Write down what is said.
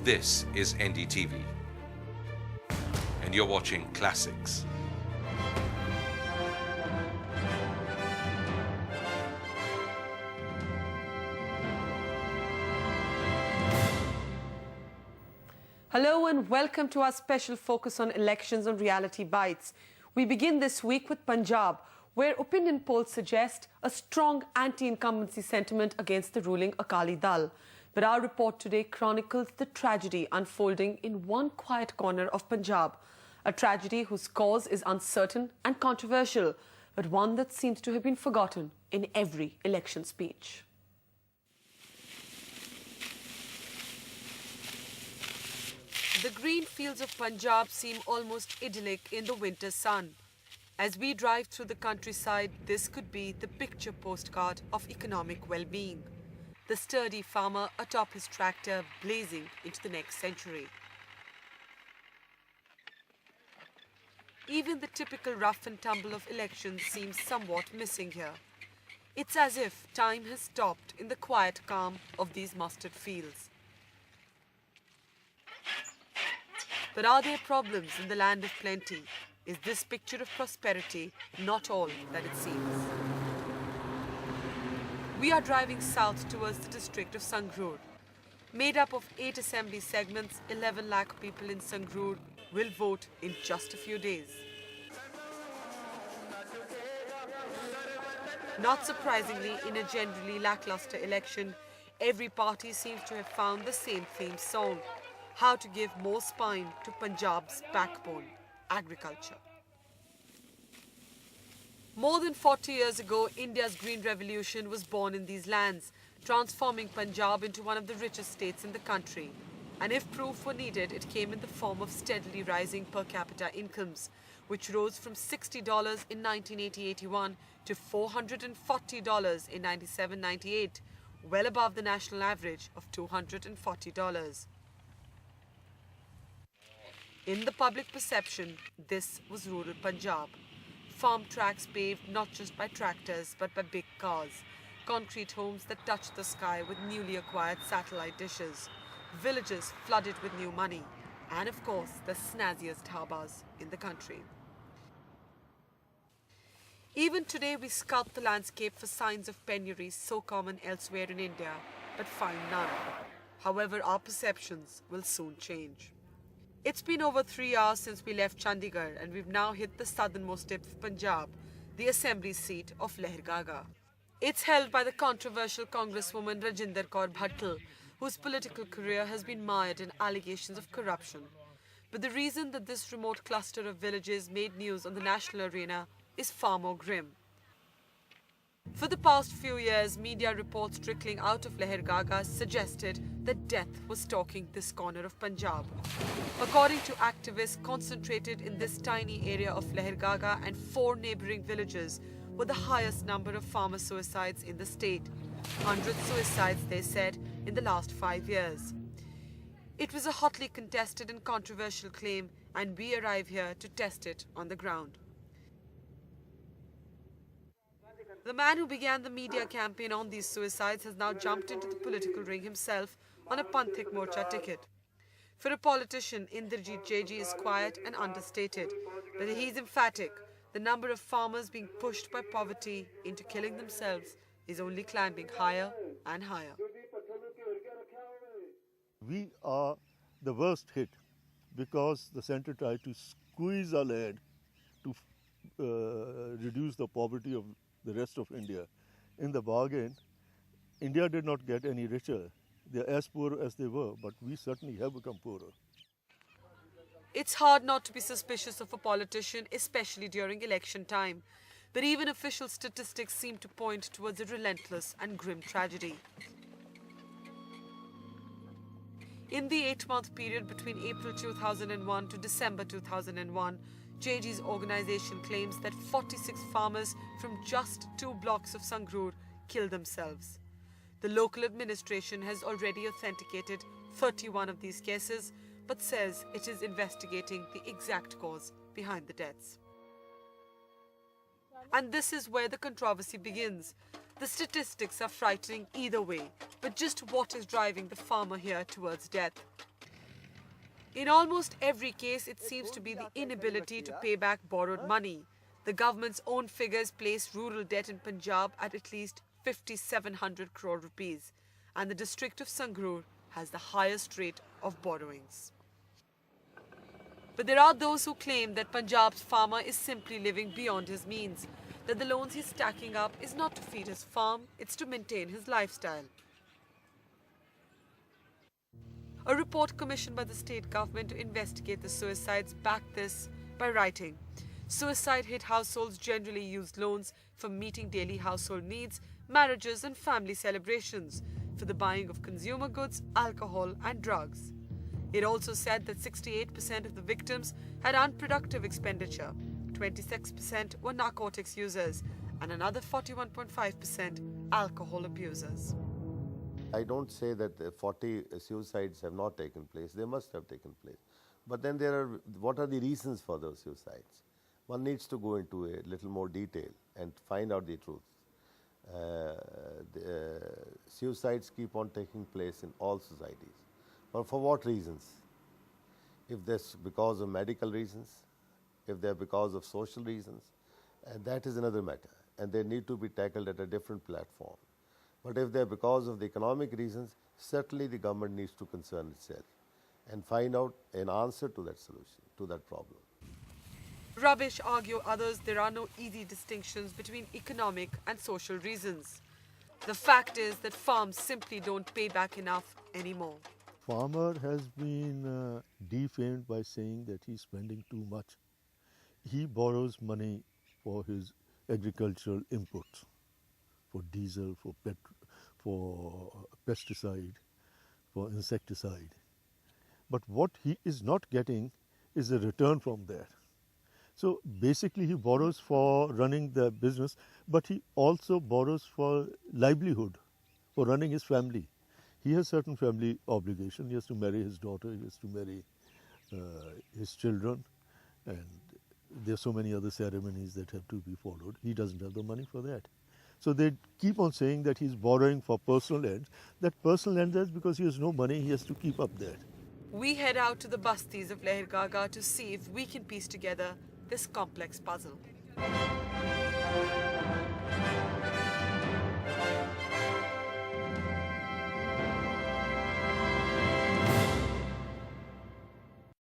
This is NDTV, and you're watching Classics. Hello and welcome to our special focus on elections on Reality Bites. We begin this week with Punjab, where opinion polls suggest a strong anti-incumbency sentiment against the ruling Akali Dal. But our report today chronicles the tragedy unfolding in one quiet corner of Punjab, a tragedy whose cause is uncertain and controversial, but one that seems to have been forgotten in every election speech. The green fields of Punjab seem almost idyllic in the winter sun. As we drive through the countryside, this could be the picture postcard of economic well-being. The sturdy farmer atop his tractor blazing into the next century. Even the typical rough and tumble of elections seems somewhat missing here. It's as if time has stopped in the quiet calm of these mustard fields. But are there problems in the land of plenty? Is this picture of prosperity not all that it seems? We are driving south towards the district of Sangrur. Made up of 8 assembly segments, 11 lakh people in Sangrur will vote in just a few days. Not surprisingly, in a generally lackluster election, every party seems to have found the same theme song: how to give more spine to Punjab's backbone, agriculture. More than 40 years ago, India's Green Revolution was born in these lands, transforming Punjab into one of the richest states in the country. And if proof were needed, it came in the form of steadily rising per capita incomes, which rose from $60 in 1980-81 to $440 in 97-98, well above the national average of $240. In the public perception, this was rural Punjab. Farm tracks paved not just by tractors but by big cars, concrete homes that touched the sky with newly acquired satellite dishes, villages flooded with new money, and of course the snazziest dhabas in the country. Even today we sculpt the landscape for signs of penury so common elsewhere in India, but find none. However, our perceptions will soon change. It's been over 3 hours since we left Chandigarh, and we've now hit the southernmost tip of Punjab, the assembly seat of Lehergaga. It's held by the controversial Congresswoman Rajinder Kaur Bhattal, whose political career has been mired in allegations of corruption. But the reason that this remote cluster of villages made news on the national arena is far more grim. For the past few years, media reports trickling out of Lehergaga suggested that death was stalking this corner of Punjab. According to activists concentrated in this tiny area of Lehergaga and 4 neighbouring villages were the highest number of farmer suicides in the state. 100 suicides, they said, in the last 5 years. It was a hotly contested and controversial claim, and we arrive here to test it on the ground. The man who began the media campaign on these suicides has now jumped into the political ring himself on a Panthik Morcha ticket. For a politician, Inderjit JG is quiet and understated, but he is emphatic. The number of farmers being pushed by poverty into killing themselves is only climbing higher and higher. We are the worst hit because the centre tried to squeeze our land to reduce the poverty of the rest of India. In the bargain, India did not get any richer. They are as poor as they were, but we certainly have become poorer. It's hard not to be suspicious of a politician, especially during election time. But even official statistics seem to point towards a relentless and grim tragedy. In the 8-month period between April 2001 to December 2001, JG's organisation claims that 46 farmers from just 2 blocks of Sangrur killed themselves. The local administration has already authenticated 31 of these cases, but says it is investigating the exact cause behind the deaths. And this is where the controversy begins. The statistics are frightening either way, but just what is driving the farmer here towards death? In almost every case, it seems to be the inability to pay back borrowed money. The government's own figures place rural debt in Punjab at least 5,700 crore rupees, and the district of Sangrur has the highest rate of borrowings. But there are those who claim that Punjab's farmer is simply living beyond his means, that the loans he's stacking up is not to feed his farm, it's to maintain his lifestyle. A report commissioned by the state government to investigate the suicides backed this by writing, suicide-hit households generally use loans for meeting daily household needs, marriages and family celebrations, for the buying of consumer goods, alcohol and drugs. It also said that 68% of the victims had unproductive expenditure, 26% were narcotics users, and another 41.5% alcohol abusers. I don't say that the 40 suicides have not taken place. They must have taken place. But then what are the reasons for those suicides? One needs to go into a little more detail and find out the truth. Suicides keep on taking place in all societies. But for what reasons? If that's because of medical reasons, if they're because of social reasons, and that is another matter, and they need to be tackled at a different platform. But if they're because of the economic reasons, certainly the government needs to concern itself and find out an answer to that solution, to that problem. Rubbish, argue others, there are no easy distinctions between economic and social reasons. The fact is that farms simply don't pay back enough anymore. Farmer has been defamed by saying that he's spending too much. He borrows money for his agricultural inputs, for diesel, for pesticide, for insecticide. But what he is not getting is a return from that. So basically he borrows for running the business, but he also borrows for livelihood, for running his family. He has certain family obligation. He has to marry his daughter, he has to marry his children, and there are so many other ceremonies that have to be followed. He doesn't have the money for that. So they keep on saying that he's borrowing for personal ends. That personal ends is because he has no money, he has to keep up that. We head out to the bastis of Lehergaga to see if we can piece together this complex puzzle.